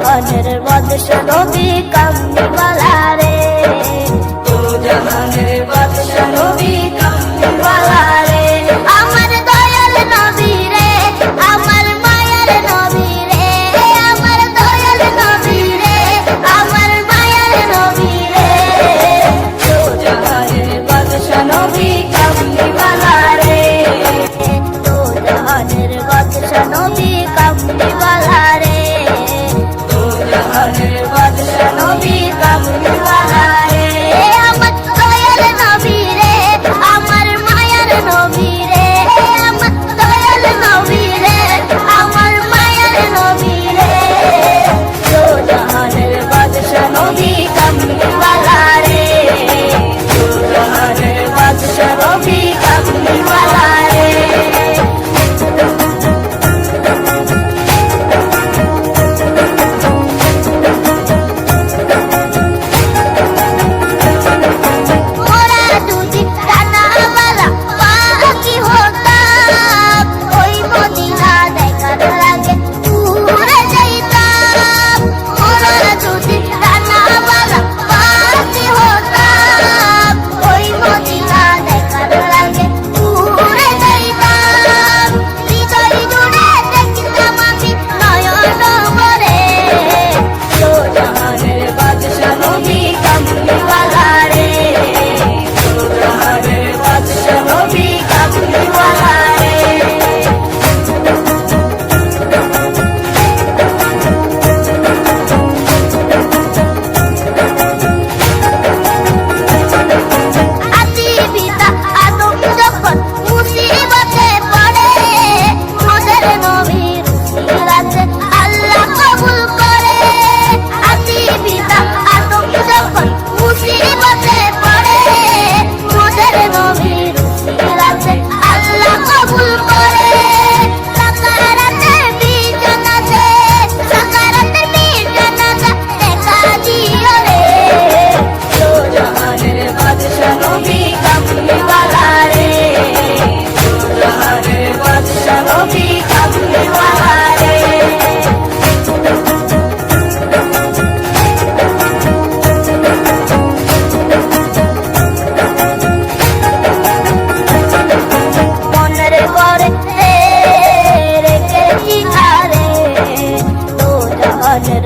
জাহানের বাদশা নবী কামলিওয়ালা রে, দু জাহানের বাদশা নবী কামলিওয়ালা রে। আমার দয়াল নবী রে, আমার মায়ার নবী রে, আমার দয়াল নবী রে, আমার মায়ার নবী রে, দু জাহানের বাদশা নবী কামলিওয়ালা রে, দু জাহানের বাদশা নবী কামলিওয়ালা রে, দু জাহানের বাদশা নবী কামলিওয়ালা রে। আমার দয়াল নবী রে, আমার মায়ার নবী রে, আমার দয়াল নবী রে, আমার মায়ার নবী রে, দু জাহানের বাদশা নবী কামলিওয়ালা রে, দু জাহানের বাদশা নবী কামলিওয়ালা রে। মোরা দুটি ডানাওয়ালা পাখি হতাম, ওই মদিনা দেখার লাগে উড়ে যাইতাম। মোরা দুটি ডানাওয়ালা পাখি হতাম, ওই মদিনা দেখার লাগে উড়ে যাইতাম। হৃদয় জুড়ে দেখতাম আমি নয়ন ভরে, দু জাহানের বাদশা নবী কামলিওয়ালা রে, দু জাহানের বাদশা নবী কামলিওয়ালা রে। আদি পিতা আদম যখন মুসিবতে পড়ে, মোদের নবীর উসিলাতে আল্লাহ কবুল করে। আদি পিতা আদম যখন মুসিবতে পড়ে, মোদের নবীর উসিলাতে আল্লাহ কবুল করে। সাকারাতে বিজনাতে, সাকারাতে বিজনাতে দেখা দিও রে, দু জাহানের বাদশা নবী কামলিওয়ালা রে, দু জাহানের বাদশা নবী কামলিওয়ালা রে। মনের ঘরে রেখেছি ঘরে, দু জাহানের